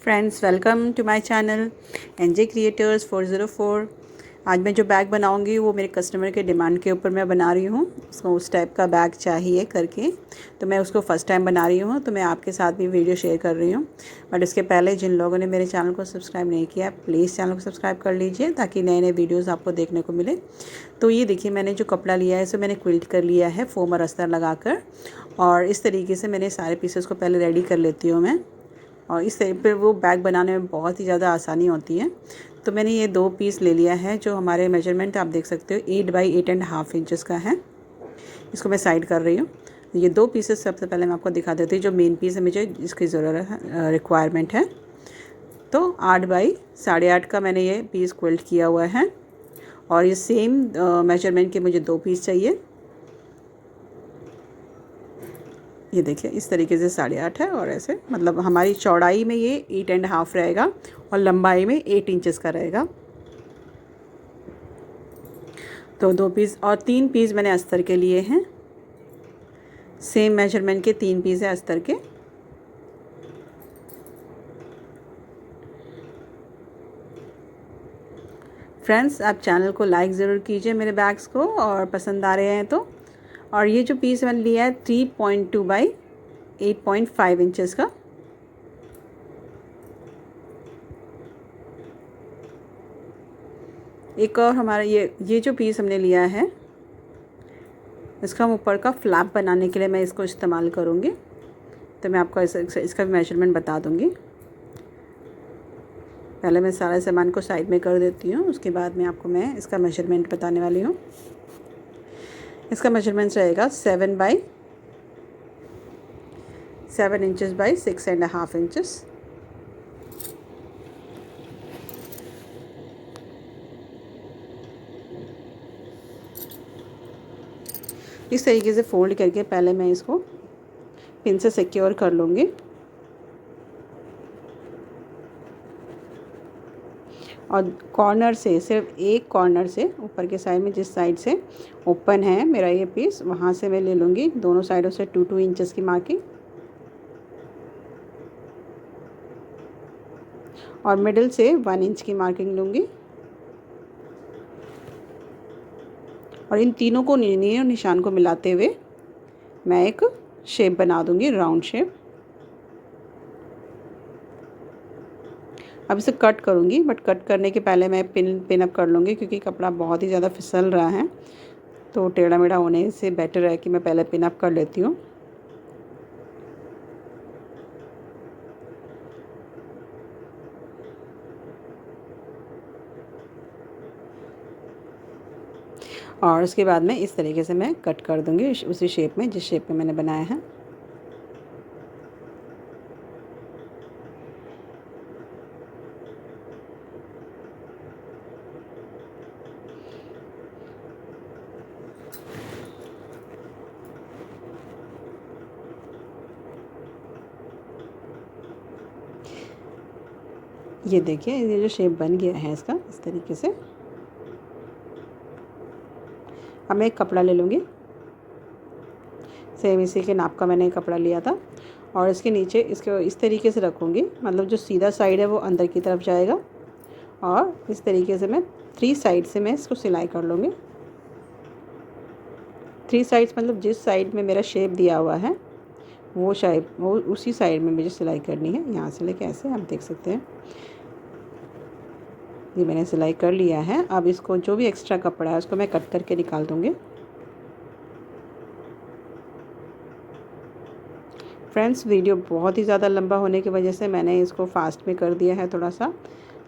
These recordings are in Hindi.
Friends, welcome to my channel NJ creators 404। आज मैं जो बैग बनाऊंगी वो मेरे कस्टमर के डिमांड के ऊपर मैं बना रही हूँ। उसको उस टाइप का बैग चाहिए करके, तो मैं उसको फ़र्स्ट टाइम बना रही हूँ। तो मैं आपके साथ भी वीडियो शेयर कर रही हूँ। बट इसके पहले जिन लोगों ने मेरे चैनल को सब्सक्राइब नहीं किया, प्लीज़ चैनल को सब्सक्राइब कर लीजिए ताकि नए नए वीडियोज़ आपको देखने को मिले। तो ये देखिए, मैंने जो कपड़ा लिया है इसे मैंने क्विल्ट कर लिया है फोम और अस्तर लगाकर, और इस तरीके से मैंने सारे पीसेस को पहले रेडी कर लेती हूँ मैं। और इस तरह पे वो बैग बनाने में बहुत ही ज़्यादा आसानी होती है। तो मैंने ये 2 पीस ले लिया है, जो हमारे मेजरमेंट आप देख सकते हो 8 बाई 8.5 इंचज़ का है। इसको मैं साइड कर रही हूँ। ये 2 पीसेस सबसे पहले मैं आपको दिखा देती हूँ, जो मेन पीस है मुझे इसकी ज़रूरत है, रिक्वायरमेंट है। तो 8 बाई 8.5 का मैंने ये पीस क्विल्ट किया हुआ है, और ये सेम मेजरमेंट के मुझे 2 पीस चाहिए। ये देखिए, इस तरीके से 8.5 है, और ऐसे मतलब हमारी चौड़ाई में ये 8.5 रहेगा और लंबाई में 8 इंचज़ का रहेगा। तो 2 पीस और 3 पीस मैंने अस्तर के लिए हैं। सेम मेजरमेंट के 3 पीस है अस्तर के। फ्रेंड्स, आप चैनल को लाइक ज़रूर कीजिए मेरे बैग्स को, और पसंद आ रहे हैं तो। और ये जो पीस मैंने लिया है 3.2 बाई 8.5 इंचज़ का। एक और हमारा ये जो पीस हमने लिया है, इसका हम ऊपर का फ्लैप बनाने के लिए मैं इसको इस्तेमाल करूँगी। तो मैं आपको इसका भी मेजरमेंट बता दूँगी। पहले मैं सारा सामान को साइड में कर देती हूँ, उसके बाद में आपको मैं इसका मेजरमेंट बताने वाली हूँ। इसका मेजरमेंट रहेगा 7 बाई 7 इंचज़ बाई 6.5 इंचज़। इस तरीके से फोल्ड करके पहले मैं इसको पिन से सिक्योर कर लूँगी। और कॉर्नर से, सिर्फ एक कॉर्नर से ऊपर के साइड में, जिस साइड से ओपन है मेरा ये पीस, वहाँ से मैं ले लूँगी दोनों साइडों से 2-2 इंचज़ की मार्किंग, और मिडिल से 1 इंच की मार्किंग लूँगी। और इन तीनों को निशान को मिलाते हुए मैं एक शेप बना दूँगी, राउंड शेप। अब इसे कट करूँगी, बट कट करने के पहले मैं पिन अप कर लूँगी, क्योंकि कपड़ा बहुत ही ज़्यादा फिसल रहा है। तो टेढ़ा मेढ़ा होने से बेटर है कि मैं पहले पिन अप कर लेती हूँ। और उसके बाद में इस तरीके से मैं कट कर दूँगी उसी शेप में, जिस शेप में मैंने बनाया है। ये देखिए, ये जो शेप बन गया है इसका, इस तरीके से। अब मैं एक कपड़ा ले लूँगी, सेम इसी के नाप का मैंने एक कपड़ा लिया था, और इसके नीचे इसको इस तरीके से रखूँगी, मतलब जो सीधा साइड है वो अंदर की तरफ जाएगा, और इस तरीके से मैं 3 साइड से मैं इसको सिलाई कर लूँगी। 3 साइड्स मतलब जिस साइड में मेरा शेप दिया हुआ है वो उसी साइड में मुझे सिलाई करनी है। यहाँ से लेके ऐसे आप देख सकते हैं, ये मैंने सिलाई कर लिया है। अब इसको जो भी एक्स्ट्रा कपड़ा है उसको मैं कट करके निकाल दूँगी। फ्रेंड्स, वीडियो बहुत ही ज़्यादा लंबा होने की वजह से मैंने इसको फास्ट में कर दिया है थोड़ा सा,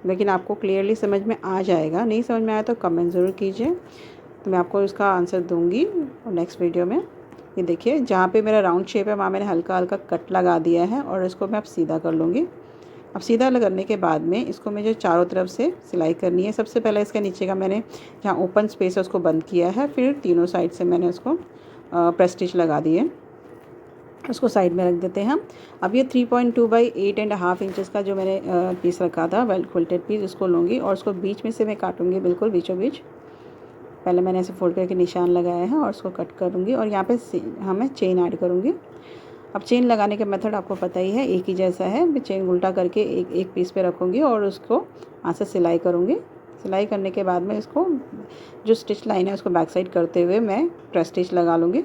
लेकिन आपको क्लियरली समझ में आ जाएगा। नहीं समझ में आया तो कमेंट ज़रूर कीजिए, तो मैं आपको इसका आंसर दूँगी नेक्स्ट वीडियो में। ये देखिए, जहाँ पे मेरा राउंड शेप है वहाँ मैंने हल्का हल्का कट लगा दिया है, और इसको मैं अब सीधा कर लूँगी। अब सीधा करने के बाद में इसको मुझे चारों तरफ से सिलाई करनी है। सबसे पहले इसके नीचे का मैंने जहाँ ओपन स्पेस है उसको बंद किया है, फिर तीनों साइड से मैंने उसको प्रेस स्टिच लगा दिए। उसको साइड में रख देते हैं हम। अब ये 3.2 बाई 8.5 इंचज़ का जो मैंने पीस रखा था, वेल क्विल्टेड पीस, उसको लूँगी और उसको बीच में से मैं काटूँगी, बिल्कुल बीचों बीच। पहले मैंने ऐसे फोल्ड करके निशान लगाया है और उसको कट करूँगी, और यहाँ पे हमें चेन ऐड करूँगी। अब चेन लगाने का मेथड आपको पता ही है, एक ही जैसा है। मैं चेन उल्टा करके एक पीस पे रखूँगी और उसको यहाँ से सिलाई करूँगी। सिलाई करने के बाद में इसको जो स्टिच लाइन है उसको बैक साइड करते हुए मैं प्रेस स्टिच लगा लूँगी।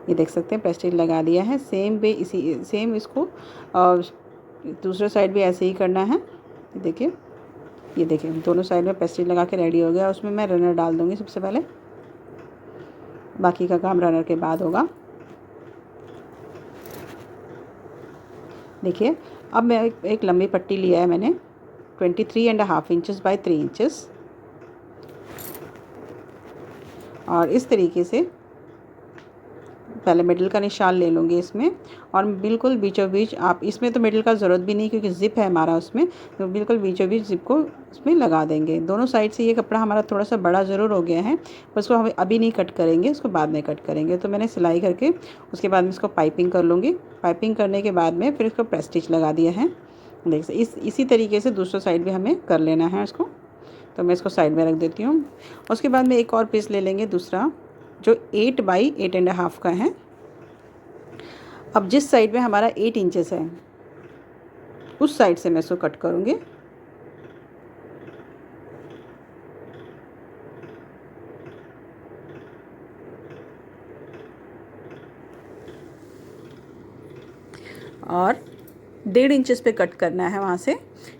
ये देख सकते हैं प्रेस स्टिच लगा दिया है। सेम इसको दूसरे साइड भी ऐसे ही करना है। ये देखिए दोनों साइड में प्रेस स्टिच लगा के रेडी हो गया। उसमें मैं रनर डाल दूँगी सबसे पहले, बाकी का काम रनर के बाद होगा। देखिए अब मैं एक लंबी पट्टी लिया है मैंने 23.5 इंचेस बाय 3 इंचेस, और इस तरीके से पहले मिडल का निशान ले लूँगी इसमें, और बिल्कुल बीचों बीच, आप इसमें तो मिडल का ज़रूरत भी नहीं क्योंकि ज़िप है हमारा उसमें, तो बिल्कुल बीचों बीच ज़िप को उसमें लगा देंगे। दोनों साइड से ये कपड़ा हमारा थोड़ा सा बड़ा ज़रूर हो गया है, पर उसको हम अभी नहीं कट करेंगे, उसको बाद में कट करेंगे। तो मैंने सिलाई करके उसके बाद में इसको पाइपिंग कर लूँगी। पाइपिंग करने के बाद में फिर इसको प्रेस स्टिच लगा दिया है। देख इसी तरीके से दूसरा साइड भी हमें कर लेना है इसको। तो मैं इसको साइड में रख देती हूँ। उसके बाद में एक और पीस ले लेंगे दूसरा, जो 8 बाई 8.5 का है। अब जिस साइड में हमारा 8 इंचेस है उस साइड से मैं इसको कट करूँगी। और 1.5 इंचेस पे कट करना है। वहाँ से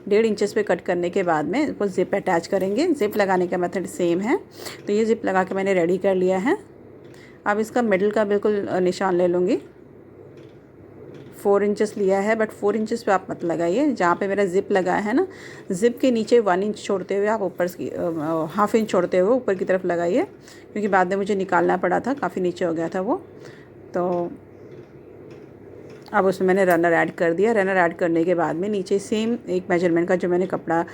1.5 इंचेस पे कट करने के बाद में इसको ज़िप अटैच करेंगे। ज़िप लगाने का मेथड सेम है। तो ये ज़िप लगा के मैंने रेडी कर लिया है। अब इसका मिडल का बिल्कुल निशान ले लूँगी। 4 इंचेस लिया है, बट 4 इंचेस पे आप मत लगाइए। जहाँ पे मेरा ज़िप लगा है ना, ज़िप के नीचे 1 इंच छोड़ते हुए आप ऊपर की 1/2 इंच छोड़ते हुए ऊपर की तरफ लगाइए, क्योंकि बाद में मुझे निकालना पड़ा था, काफ़ी नीचे हो गया था वो। तो अब उसमें मैंने रनर ऐड कर दिया। रनर ऐड करने के बाद में नीचे सेम एक मेजरमेंट का जो मैंने कपड़ा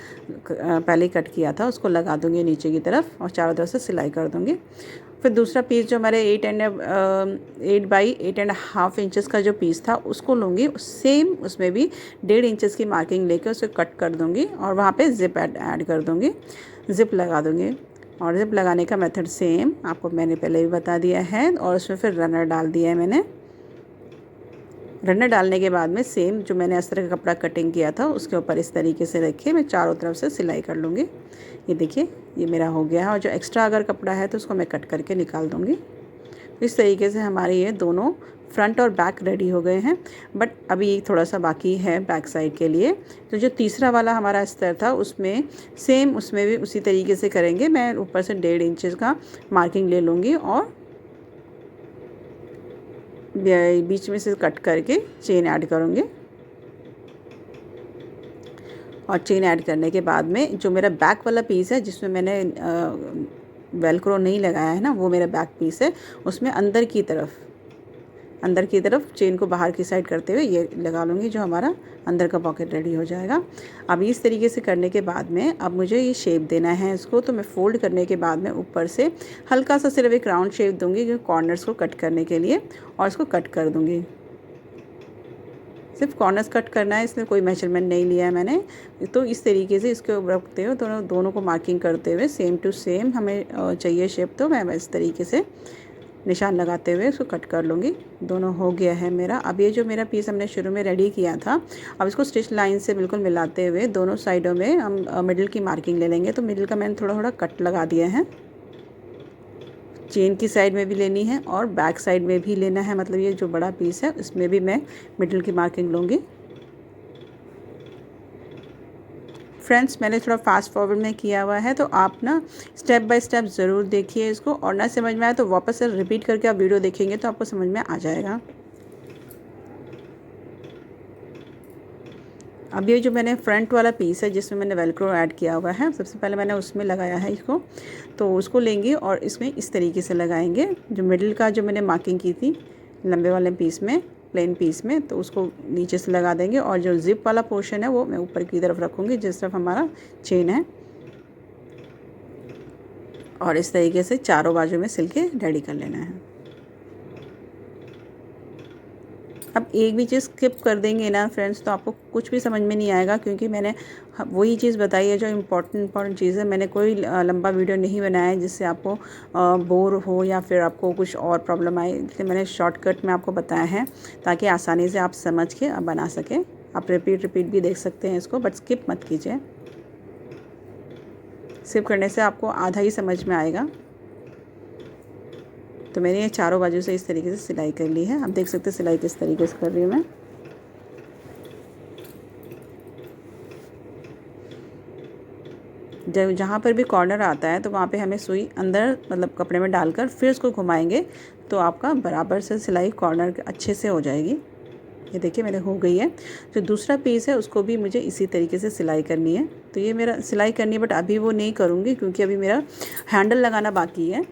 पहले कट किया था उसको लगा दूँगी नीचे की तरफ, और चारों तरफ से सिलाई कर दूँगी। फिर दूसरा पीस जो हमारे 8 बाई 8.5 इंचेस का जो पीस था उसको लूँगी। सेम उसमें भी 1.5 इंचेस की मार्किंग लेकर उसे कट कर दूँगी, और वहाँ पे ज़िप ऐड कर दूँगी, ज़िप लगा दूँगी। और ज़िप लगाने का मेथड सेम आपको मैंने पहले भी बता दिया है। और उसमें फिर रनर डाल दिया है मैंने। रनर डालने के बाद में सेम जो मैंने अस्तर का कपड़ा कटिंग किया था उसके ऊपर इस तरीके से रखे मैं चारों तरफ से सिलाई कर लूँगी। ये देखिए ये मेरा हो गया है, और जो एक्स्ट्रा अगर कपड़ा है तो उसको मैं कट करके निकाल दूँगी। इस तरीके से हमारे ये दोनों फ्रंट और बैक रेडी हो गए हैं। बट अभी थोड़ा सा बाकी है बैक साइड के लिए। तो जो तीसरा वाला हमारा अस्तर था उसमें सेम, उसमें भी उसी तरीके से करेंगे। मैं ऊपर से 1.5 इंचेस का मार्किंग ले लूँगी और बीच में से कट करके चेन ऐड करूँगी। और चेन ऐड करने के बाद में जो मेरा बैक वाला पीस है जिसमें मैंने वेलक्रो नहीं लगाया है ना, वो मेरा बैक पीस है, उसमें अंदर की तरफ चेन को बाहर की साइड करते हुए ये लगा लूँगी, जो हमारा अंदर का पॉकेट रेडी हो जाएगा। अब इस तरीके से करने के बाद में अब मुझे ये शेप देना है इसको। तो मैं फ़ोल्ड करने के बाद में ऊपर से हल्का सा सिर्फ एक राउंड शेप दूँगी कॉर्नर्स को कट करने के लिए, और इसको कट कर दूँगी। सिर्फ कॉर्नर्स कट करना है, इसमें कोई मेजरमेंट नहीं लिया है मैंने। तो इस तरीके से इसके ऊपर रखते हुए दोनों को मार्किंग करते हुए सेम टू सेम हमें चाहिए शेप, तो मैं इस तरीके से निशान लगाते हुए इसको कट कर लूँगी। दोनों हो गया है मेरा। अब ये जो मेरा पीस हमने शुरू में रेडी किया था, अब इसको स्टिच लाइन से बिल्कुल मिलाते हुए दोनों साइडों में हम मिडिल की मार्किंग ले लेंगे। तो मिडिल का मैंने थोड़ा थोड़ा कट लगा दिया है। चेन की साइड में भी लेनी है और बैक साइड में भी लेना है, मतलब ये जो बड़ा पीस है उसमें भी मैं मिडिल की मार्किंग लूँगी। फ्रेंड्स मैंने थोड़ा फास्ट फॉरवर्ड में किया हुआ है, तो आप ना स्टेप बाय स्टेप ज़रूर देखिए इसको, और ना समझ में आए तो वापस से रिपीट करके आप वीडियो देखेंगे तो आपको समझ में आ जाएगा। अब ये जो मैंने फ्रंट वाला पीस है जिसमें मैंने वेलक्रो ऐड किया हुआ है, सबसे पहले मैंने उसमें लगाया है इसको। तो उसको लेंगे और इसमें इस तरीके से लगाएंगे। जो मिडिल का जो मैंने मार्किंग की थी लंबे वाले पीस में, प्लेन पीस में, तो उसको नीचे से लगा देंगे। और जो जिप वाला पोर्शन है वो मैं ऊपर की तरफ रखूँगी जिस तरफ हमारा चेन है, और इस तरीके से चारों बाजू में सिल के रेडी कर लेना है। अब एक भी चीज़ स्किप कर देंगे ना फ्रेंड्स तो आपको कुछ भी समझ में नहीं आएगा, क्योंकि मैंने वही चीज़ बताई है जो इम्पोर्टेंट चीज़ है। मैंने कोई लंबा वीडियो नहीं बनाया है जिससे आपको बोर हो या फिर आपको कुछ और प्रॉब्लम आए, इसलिए मैंने शॉर्टकट में आपको बताया है ताकि आसानी से आप समझ के बना सकें। आप रिपीट भी देख सकते हैं इसको, बट स्किप मत कीजिए। स्किप करने से आपको आधा ही समझ में आएगा। तो मैंने ये चारों बाजू से इस तरीके से सिलाई कर ली है। आप देख सकते हैं सिलाई किस तरीके से कर रही हूँ मैं। जब जहाँ पर भी कॉर्नर आता है तो वहाँ पे हमें सुई अंदर मतलब कपड़े में डालकर फिर उसको घुमाएंगे तो आपका बराबर से सिलाई कॉर्नर अच्छे से हो जाएगी। ये देखिए मेरे हो गई है। जो दूसरा पीस है उसको भी मुझे इसी तरीके से सिलाई करनी है। तो ये मेरा सिलाई करनी है, बट अभी वो नहीं करूँगी क्योंकि अभी मेरा हैंडल लगाना बाकी है।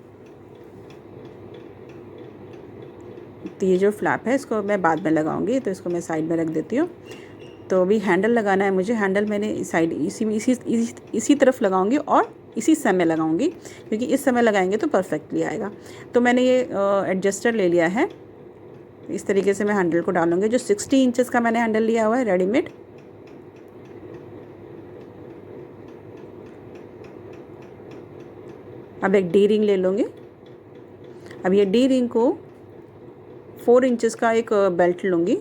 तो ये जो फ्लैप है इसको मैं बाद में लगाऊंगी, तो इसको मैं साइड में रख देती हूँ। तो अभी हैंडल लगाना है मुझे। हैंडल मैंने साइड इसी तरफ लगाऊंगी और इसी समय लगाऊंगी, क्योंकि इस समय लगाएंगे तो परफेक्टली आएगा। तो मैंने ये एडजस्टर ले लिया है। इस तरीके से मैं हैंडल को डालूंगी। जो 60 इंचेस का मैंने हैंडल लिया हुआ है रेडीमेड। अब एक डी रिंग ले लूँगी। अब ये डी रिंग को 4 इंचेस का एक बेल्ट लूँगी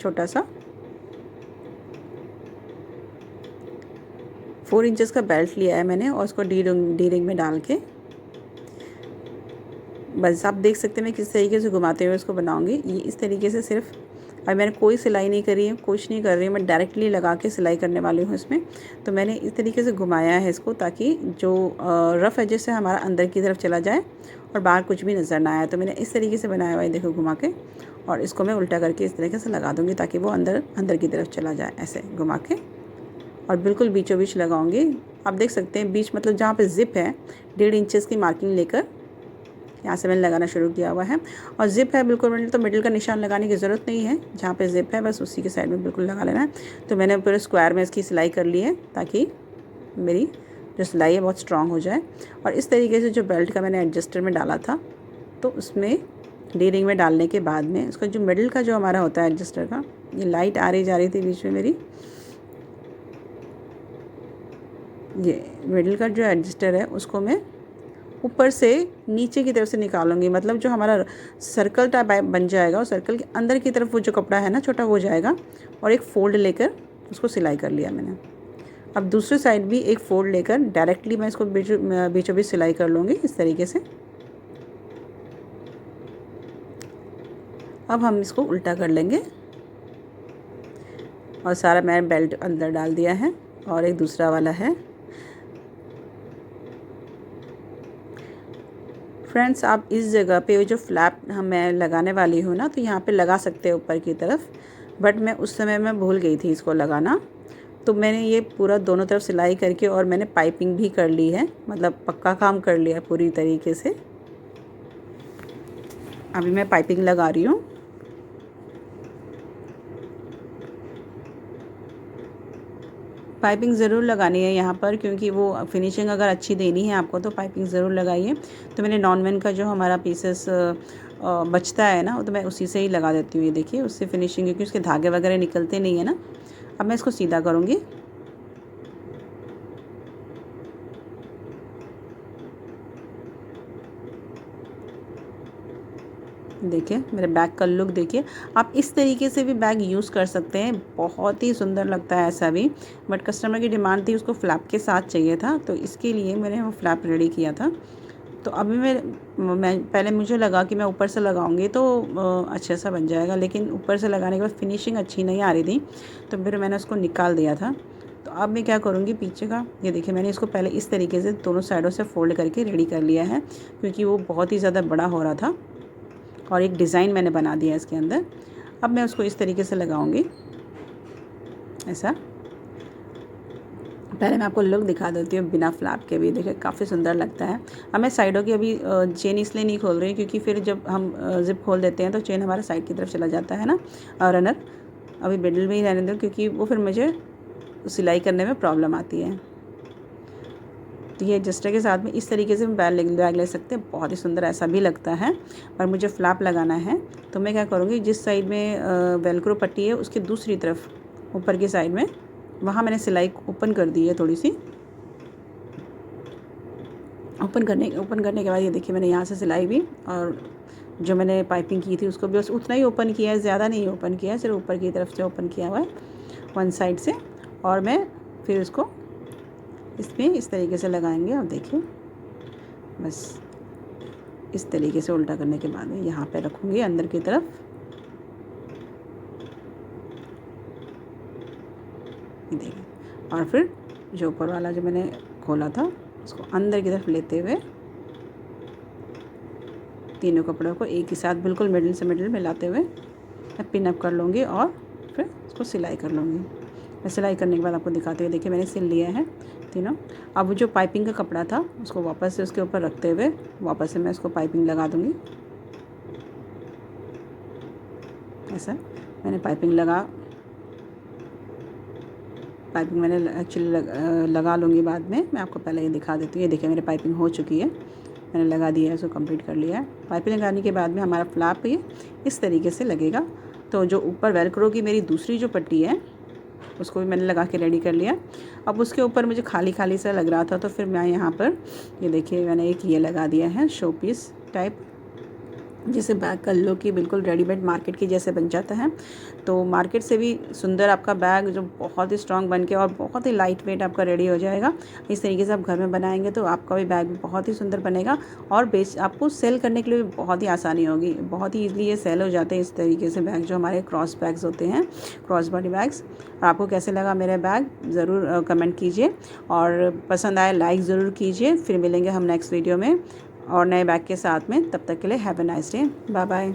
छोटा सा। 4 इंचेस का बेल्ट लिया है मैंने और उसको डी रिंग में डाल के बस आप देख सकते हैं मैं किस तरीके से घुमाते हुए इसको बनाऊंगी। ये इस तरीके से सिर्फ, अब मैंने कोई सिलाई नहीं करी है, कुछ नहीं कर रही हूँ, मैं डायरेक्टली लगा के सिलाई करने वाली हूँ इसमें। तो मैंने इस तरीके से घुमाया है इसको ताकि जो रफ़ एजेस है हमारा अंदर की तरफ चला जाए और बाहर कुछ भी नज़र ना आए। तो मैंने इस तरीके से बनाया हुआ है, देखो घुमा के, और इसको मैं उल्टा करके इस तरीके से लगा दूँगी ताकि वो अंदर की तरफ चला जाए, ऐसे घुमा के। और बिल्कुल बीचों बीच लगाऊंगी। आप देख सकते हैं बीच मतलब जहाँ पे ज़िप है 1.5 इंचेस की मार्किंग लेकर यहाँ से मैंने लगाना शुरू किया हुआ है। और ज़िप है बिल्कुल मिडल, तो मिडल का निशान लगाने की ज़रूरत नहीं है। जहाँ पे ज़िप है बस उसी के साइड में बिल्कुल लगा लेना है। तो मैंने पूरे स्क्वायर में इसकी सिलाई कर ली है ताकि मेरी जो सिलाई है बहुत स्ट्रॉन्ग हो जाए। और इस तरीके से जो बेल्ट का मैंने एडजस्टर में डाला था, तो उसमें डी रिंग में डालने के बाद में उसका जो मिडल का जो हमारा होता है एडजस्टर का, ये लाइट आ रही जा रही थी बीच में मेरी, ये मिडल का जो एडजस्टर है उसको मैं ऊपर से नीचे की तरफ से निकालूंगी। मतलब जो हमारा सर्कल टाइप बन जाएगा और सर्कल के अंदर की तरफ वो जो कपड़ा है ना छोटा वो जाएगा। और एक फ़ोल्ड लेकर उसको सिलाई कर लिया मैंने। अब दूसरी साइड भी एक फ़ोल्ड लेकर डायरेक्टली मैं इसको बीचों बीच सिलाई कर लूँगी इस तरीके से। अब हम इसको उल्टा कर लेंगे और सारा मैंने बेल्ट अंदर डाल दिया है और एक दूसरा वाला है। फ्रेंड्स आप इस जगह पे जो फ्लैप मैं लगाने वाली हूँ ना, तो यहाँ पे लगा सकते हैं ऊपर की तरफ, बट मैं उस समय मैं भूल गई थी इसको लगाना। तो मैंने ये पूरा दोनों तरफ सिलाई करके और मैंने पाइपिंग भी कर ली है, मतलब पक्का काम कर लिया पूरी तरीके से। अभी मैं पाइपिंग लगा रही हूँ। पाइपिंग ज़रूर लगानी है यहाँ पर, क्योंकि वो फिनिशिंग अगर अच्छी देनी है आपको तो पाइपिंग ज़रूर लगाइए। तो मैंने नॉन-वेन का जो हमारा पीसेस बचता है ना, तो मैं उसी से ही लगा देती हूँ। ये देखिए उससे फिनिशिंग, क्योंकि उसके धागे वगैरह निकलते नहीं है ना। अब मैं इसको सीधा करूँगी। देखिए मेरे बैग का लुक देखिए। आप इस तरीके से भी बैग यूज़ कर सकते हैं, बहुत ही सुंदर लगता है ऐसा भी। बट कस्टमर की डिमांड थी, उसको फ्लैप के साथ चाहिए था, तो इसके लिए मैंने वो फ्लैप रेडी किया था। तो अभी मैं पहले मुझे लगा कि मैं ऊपर से लगाऊंगी तो अच्छा सा बन जाएगा, लेकिन ऊपर से लगाने के बाद फिनिशिंग अच्छी नहीं आ रही थी, तो फिर मैंने उसको निकाल दिया था। तो अब मैं क्या करूँगी पीछे का, ये देखिए मैंने इसको पहले इस तरीके से दोनों साइडों से फ़ोल्ड करके रेडी कर लिया है, क्योंकि वो बहुत ही ज़्यादा बड़ा हो रहा था और एक डिज़ाइन मैंने बना दिया इसके अंदर। अब मैं उसको इस तरीके से लगाऊंगी ऐसा। पहले मैं आपको लुक दिखा देती हूँ बिना फ्लैप के भी, देखिए काफ़ी सुंदर लगता है। अब मैं साइडों की अभी चेन इसलिए नहीं खोल रही क्योंकि फिर जब हम ज़िप खोल देते हैं तो चेन हमारे साइड की तरफ चला जाता है ना, रनर। अभी मिडल में ही रहने दो, क्योंकि वो फिर मुझे सिलाई करने में प्रॉब्लम आती है। तो ये एडजस्टर के साथ में इस तरीके से बैग ले सकते हैं, बहुत ही सुंदर ऐसा भी लगता है। पर मुझे फ्लैप लगाना है तो मैं क्या करूँगी, जिस साइड में वेलक्रो पट्टी है उसके दूसरी तरफ ऊपर की साइड में वहाँ मैंने सिलाई ओपन कर दी है थोड़ी सी। ओपन करने के बाद ये देखिए मैंने यहाँ से सिलाई भी और जो मैंने पाइपिंग की थी उसको भी बस उतना ही ओपन किया है, ज़्यादा नहीं ओपन किया है, सिर्फ ऊपर की तरफ से ओपन किया हुआ है वन साइड से। और मैं फिर उसको इसमें इस तरीके से लगाएंगे और देखिए बस इस तरीके से उल्टा करने के बाद यहाँ पे रखूँगी अंदर की तरफ। देखिए और फिर जो ऊपर वाला जो मैंने खोला था उसको अंदर की तरफ लेते हुए तीनों कपड़ों को एक ही साथ बिल्कुल मिडिल से मिडिल में लाते हुए मैं पिन अप कर लूँगी और फिर उसको सिलाई कर लूँगी। मैं सिलाई करने के बाद आपको दिखाते हुए देखिए मैंने सिल लिया है तीनों। अब जो पाइपिंग का कपड़ा था उसको वापस से उसके ऊपर रखते हुए वापस से मैं उसको पाइपिंग लगा दूँगी। ऐसा मैंने पाइपिंग मैंने एक्चुअली लगा लूँगी बाद में। मैं आपको पहले ये दिखा देती हूँ। ये देखिए मेरी पाइपिंग हो चुकी है, मैंने लगा दिया है, उसको कंप्लीट कर लिया है। पाइपिंग लगाने के बाद में हमारा फ्लैप ये इस तरीके से लगेगा। तो जो ऊपर वेलक्रो की मेरी दूसरी जो पट्टी है उसको भी मैंने लगा के रेडी कर लिया। अब उसके ऊपर मुझे खाली खाली सा लग रहा था तो फिर मैं यहाँ पर ये देखिए मैंने एक ये लगा दिया है शो पीस टाइप, जिसे बैग कर लो कि बिल्कुल रेडीमेड मार्केट की जैसे बन जाता है। तो मार्केट से भी सुंदर आपका बैग जो बहुत ही स्ट्रॉन्ग बन के और बहुत ही लाइट वेट आपका रेडी हो जाएगा। इस तरीके से आप घर में बनाएंगे तो आपका भी बैग बहुत ही सुंदर बनेगा और आपको सेल करने के लिए भी बहुत ही आसानी होगी। बहुत ही ईजिली ये सेल हो जाते हैं इस तरीके से बैग जो हमारे क्रॉस बैग्स होते हैं, क्रॉस बॉडी बैग्स। और आपको कैसे लगा मेरा बैग ज़रूर कमेंट कीजिए और पसंद आए लाइक ज़रूर कीजिए। फिर मिलेंगे हम नेक्स्ट वीडियो में और नए बैग के साथ में। तब तक के लिए have a nice day, bye bye.